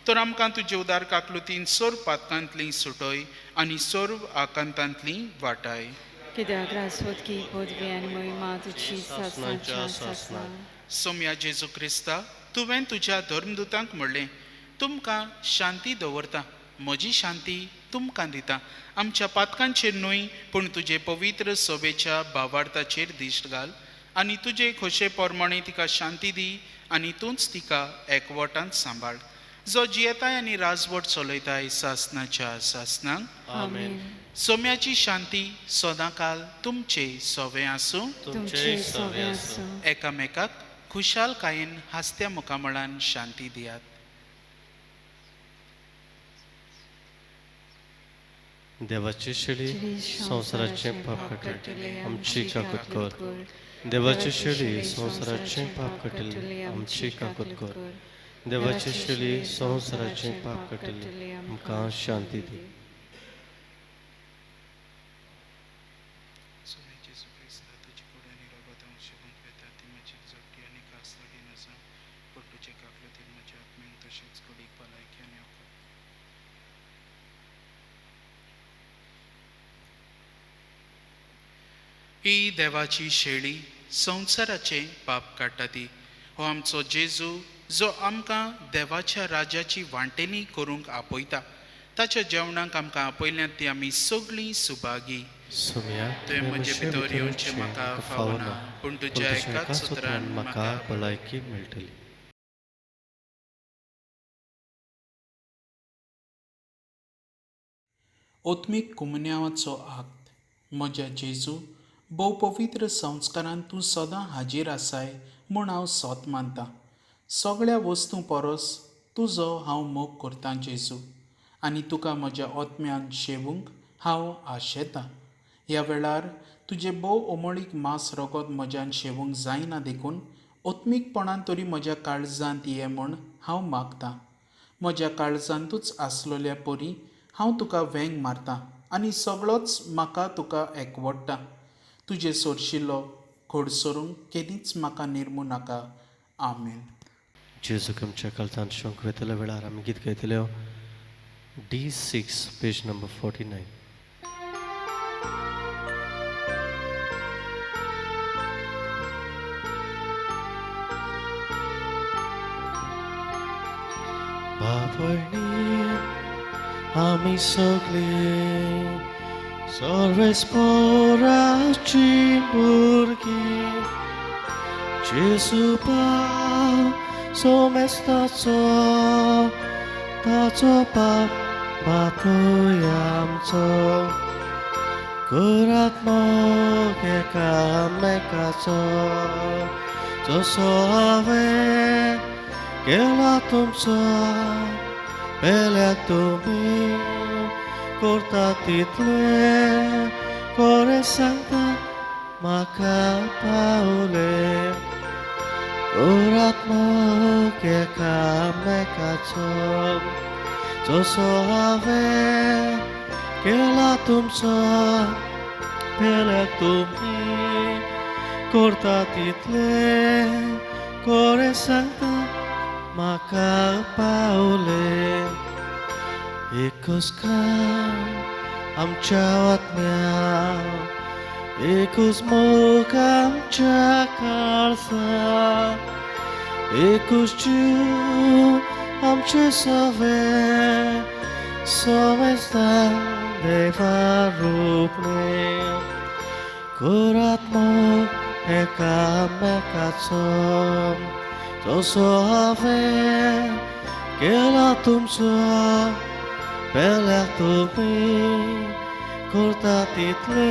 तर आमकां तुजे उदार काकलुतीन सर्व पातकांतली सुटय आनी सर्व आकांतांतली वाटाय. कित्याक रासवतकी पदवी आनी महिमा तुजी सासणाच्या सासना. सोम्या जेजू क्रिस्ता, तुवें तुज्या धर्मदुतांक म्हणलें, तुमकां शांती दवरता, म्हजी शांती तुमकां दिता. आमच्या पातकांचेर न्हय पूण तुजे पवित्र सभेच्या भावार्थाचेर दिश्ट घाल आनी तुजे खोशे पोरमाणे तिका शांती दी आनी तूंच तिका एकवटांत सांबाळ. जो जियेताय आनी राजवट चलयताय सासनाच्या सासनांक. आमेन. सोम्याची शांती सदांकाल तुमचे सवे आसूं. तुमचे सवे आसूं. एकामेकाक खुशालकायेन हास्त्या मुखामळान शांती दियात. देवाची शिडी संवसाराचे पाप कटले आमची काकूत कर. देवाची शिडी संवसाराचे पाप कटले आमची काकूत कर. देवाची शिडी संवसाराचे पाप कटले आमकां शांती दी. तशेंच कुडीक भलायकी आनी ही देवाची शेळी संवसाराचे पाप काडटा ती. हो आमचो जेजू जो आमकां देवाच्या राज्याची वांटेली करूंक आपयता. ताच्या जेवणाक आमकां आपयल्यांत ती आमी सगळीं सुभागी. सुम्या तुवें म्हजे भितर येवचें म्हाका फावना, पूण तुज्या एकाच सुत्रान म्हाका भलायकी मेळटली. ओत्मीक कुमन्यावाचो आक्त. म्हज्या जेजू, भोव पवित्र संस्कारांत तूं सदां हाजीर आसाय म्हूण हांव सोत मानतां. सगळ्या वस्तू परस तुजो हांव मोग करतां जेजू, आनी तुका म्हज्या ओत्म्यान शेवूंक हांव आशेतां. ह्या वेळार तुजें भोव ओमळीक मांस रगत म्हज्यान शेवूंक जायना देखून ओत्मीकपणान तरी म्हज्या काळजांत ये म्हूण हांव मागतां. म्हज्या काळजांतूच आसलोल्या परी हांव तुका वेंग मारतां आनी सगळोच म्हाका तुका एकवडटा. तुजे सोरशिल्लो खोडसरूंक केदींच म्हाका निर्मू नाका. आमेन. जेजू आमच्या काळजांत शोक वेतल्या वेळार आमी गीत गायतल्यो. D6 page number 49. बाबळणी आमी सगळीं सर्वेस पोराची भुरगीं जेजू पाव सोमेस्ताचो ताचो पाप बातोय आमचो. करात मोग एकामेकाचो जसो हांवें केला तुमचो. पेल्याक तुमी करता तितले कोरे सांगता म्हाका पावले. करात मोग एकामेकाचो जसो हांवें केला तुमचो. पेल्याक तुमी करता तितले कोरे सांगता म्हाका पावले. एकूच काम आमच्या आत्म्या, एकूच मोग आमच्या काळजा, एकूच जीव आमचे सवे सोमेस्तान देवा रूपणे. करात मोग एकामेकाचो जसो हांवें केला तुमचो. पेल्याक तुमी करता तितले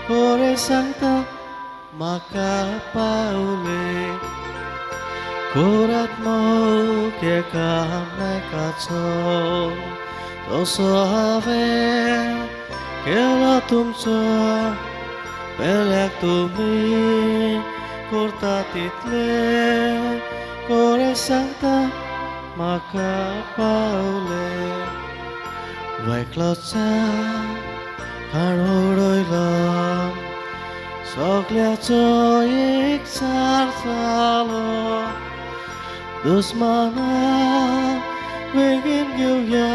कोरे सांगता म्हाका पावले. करात मोग एकामेकाचो जसो हांवें केला तुमचो. पेल्याक तुमी करता तितले कोरे सांगता म्हाका पावले. वेकलोचा काण उडयलो सगळ्याचो एकचार जालो. दुस्माना बेगीन घेवया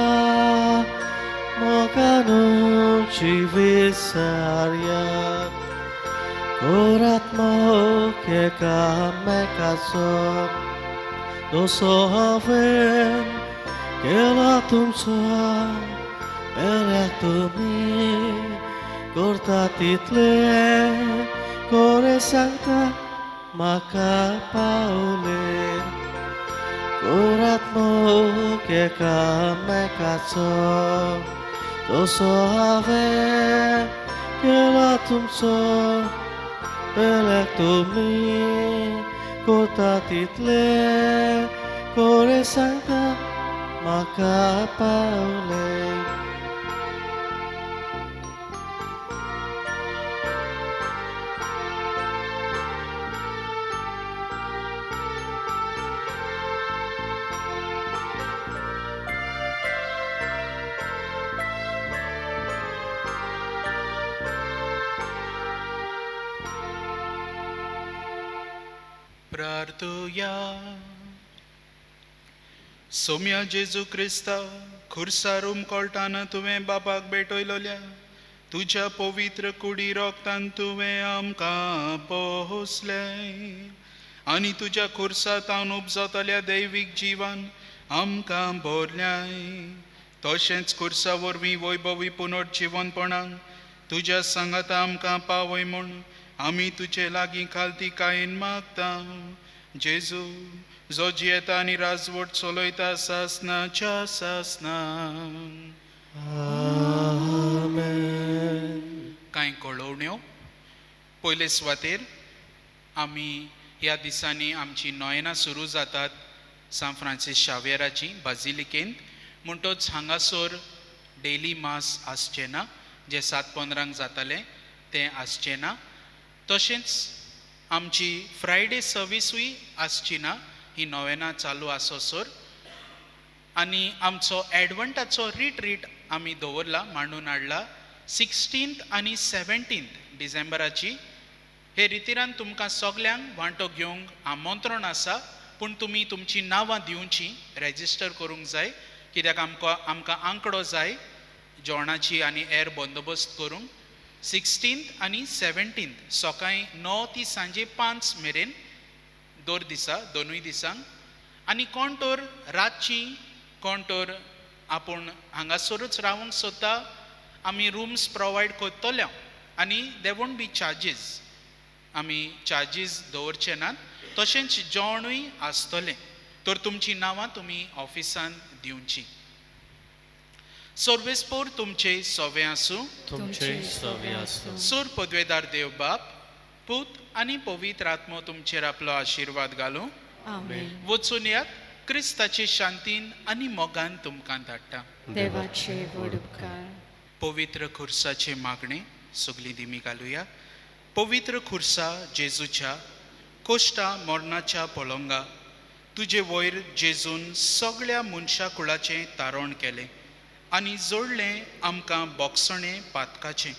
मोगानुची विसरया. करात मोग एकामेकाचो जसो हांवें केला तुमचो. पेल्याक तुमी करता तितले कोरे सांगता म्हाका पावले. करात मोग एकामेकाचो जसो हांवें केला तुमचो. पेल्याक तुमी करता तितले कोरे सांगता म्हाका पावले. प्रार्थुया. सोम्या जेजू क्रिस्ता खुर्सारूम कोळटाना तुवें बापाक भेटयलोल्या तुझ्या पवित्र कुडी रोगतान तुवें आमकां पोसलें आनी तुज्या खुर्सांतावन उपजतल्या दैवीक जिवान आमकां भरल्याय. तशेंच खुर्सा वरवीं वैभवी पुनर्जिवनपणाक तुज्या सांगाता आमकां पावय म्हूण आमी तुजे लागीं खालती कायेन मागता. जेजू जो जियेता आनी राजवट चलयता सासनाच्या सासना. कांय कळोवण्यो. पयले सुवातेर आमी ह्या दिसांनी आमची नोयनां सुरू जातात सान फ्रांसीस शावेराची बाजिलिकेंत. म्हणटच हांगासर डेली मास आसचें ना, जे 7:15 जाताले तें आसचें ना. तशेंच आमची फ्रायडे सर्विसूय आसची ना, ही नोवेना चालू आसोसर. आनी आमचो एडवंटाचो रिट्रीट आमी दवरला, मांडून हाडला 16th आनी 17th डिसेंबराची. हे रितीरान तुमकां सगल्यांक वांटो घेवंक आमंत्रण आसा, पूण तुमी तुमची नांवां दिवची, रेजिस्टर करूंक जाय, कित्याक आमकां आंकडो जाय जेवणाची आनी हेर बंदोबस्त करूंक. 16th आनी 17th सकाळीं 9 ती सांजे 5 मेरेन दर दिसा, दोनूय दिसांक. आनी कोण तर रातची, कोण तर आपूण हांगासरूच रावंक सोदता, आमी रुम्स प्रोवायड करतले आनी दे वोंट बी चार्जीस. आमी चार्जीस दवरचे नात. तशेंच जेवणूय आसतलें, तर तुमची नांवां तुमी ऑफिसान दिवची. सर्वेस्पोर तुमचे सवे आसूं. तुमचे सवे आसूं. सूर पदवेदार देव बाप, पूत आनी पवित्र आत्मो तुमचेर आपलो आशिर्वाद घालूं. आमेन. वचून यात. क्रिस्ताचे शांतीन आनी मोगान तुमकां धाडटा. देवाचे व्हड उपकार. पवित्र खुर्साचे मागणे सगळी दिमी घालुया. पवित्र खुर्सा जेजूच्या कोश्टा मरणाच्या पळोवंगा तुजे वयर जेजून सगळ्या मनशा कुळाचें तारण केलें आनी जोडलें आमकां बोगसणें पातकाचें.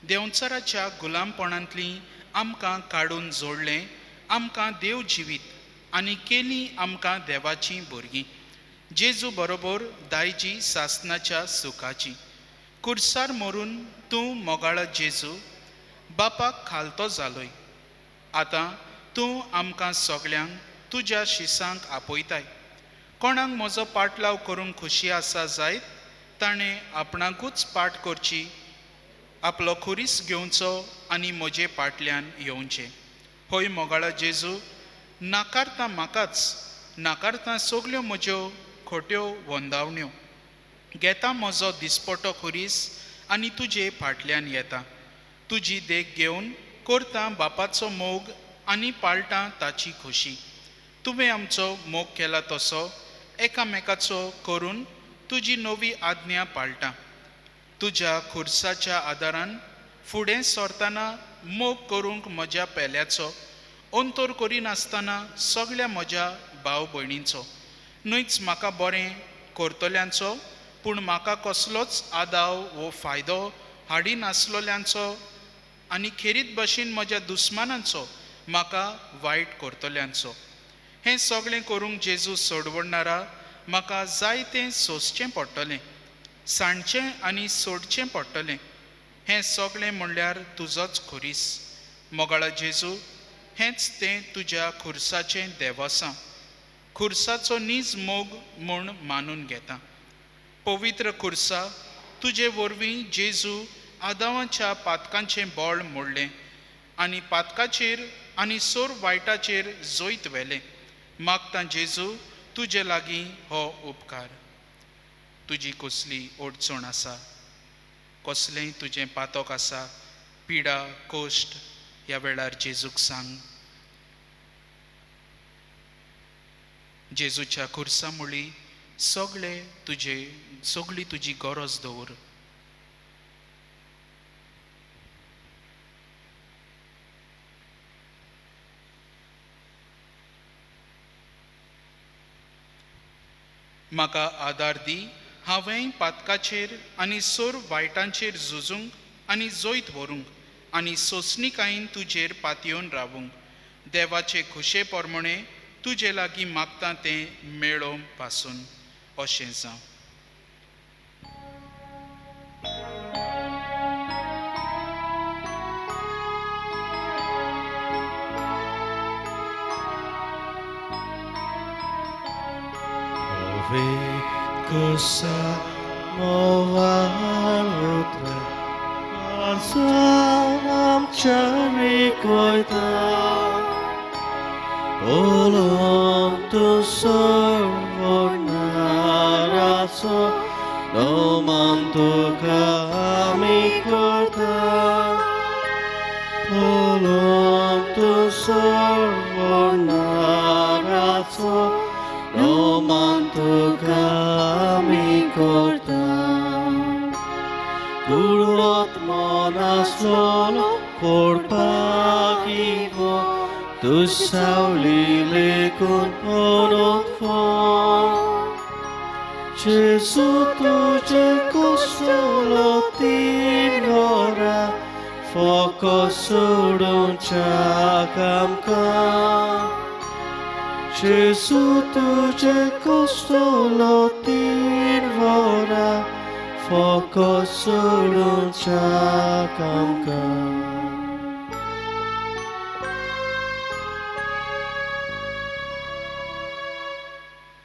देंवचाराच्या गुलामपणांतली आमकां काडून जोडलें, आमकां देव जिवीत आनी केली आमकां देवाची भुरगीं. जेजू बरोबर दायजी सासनाच्या सुखाची. कुर्सार मरून तूं मोगाळा जेजू बापाक खालतो जालोय. आतां तूं आमकां सगळ्यांक तुज्या शिसांक आपयताय. कोणाक म्हजो पाटलाव करूंक खुशी आसा जायत ताणें आपणाकूच पाट करची, आपलो खुरीस घेवचो आनी म्हजे पाटल्यान येवचें. होय मोगाळा जेजू, नाकारता म्हाकाच, नाकारता सगल्यो म्हज्यो खोट्यो वंदावण्यो. घेता म्हजो दिसपटो खुरीस आनी तुजे फाटल्यान येता. तुजी देख घेवन करता बापाचो मोग आनी पाळटा ताची खोशी. तुवें आमचो मोग केला तसो एकामेकाचो करून तुजी नवी आज्ञा पाळटा. तुज्या खुर्साच्या आदारान फुडें सरतना मोग करूंक म्हज्या पेल्याचो, अंतर करिनासतना सगळ्या म्हज्या भाव भयणींचो. न्हयच म्हाका बरें करतल्यांचो, पूण म्हाका कसलोच आदाव वो फायदो हाडिनासलोल्यांचो आनी खेरीत भाशेन म्हज्या दुस्मानांचो, म्हाका वायट करतल्यांचो. हें सगळें करूंक जेजू सोडवणारा म्हाका जाय तें सोंसचें पडटलें, सांडचें आनी सोडचें पडटलें. हें सगळें म्हणल्यार तुजोच खुरीस. मोगाळा जेजू, हेंच तें तुज्या खुर्साचें देवासां, खुर्साचो नीज मोग म्हूण मानून घेता. पवित्र खुर्सा, तुजे वरवीं जेजू आदावाच्या पातकांचें बोळ मोडलें आनी पातकाचेर आनी सोर वायटाचेर जोयत व्हेलें. मागता जेजू तुजे लागीं हो उपकार. तुजी कसली अडचण आसा, कसलेंय तुजें पातक आसा, पिडा कोश्ट, ह्या वेळार जेजूक सांग. जेजूच्या खुर्सा मुळी सगळी तुजी गरज दवर. म्हाका आदार दी, हांवें पातकाचेर आनी सोर वायटांचेर झुजूंक आनी जोयत व्हरूंक आनी सोंसणीकायेन तुजेर पातयेवन रावूंक. देवाचे खुशे पोरमणे तुजे लागीं मागता तें मेळोवंक पासून अशें जावं. Ku sama lutra Salam cari koita Tolong tu servona rasa No mantu kami kota Tolong tu servona rasa No mantu kami kota Kulot monas lolo Porpagivo Tu sauli lekun onot fo Gesù tu cerco solo tinora Fokus surun cakamkan Gesù tu cerco solo tinora Fokus surun cakamkan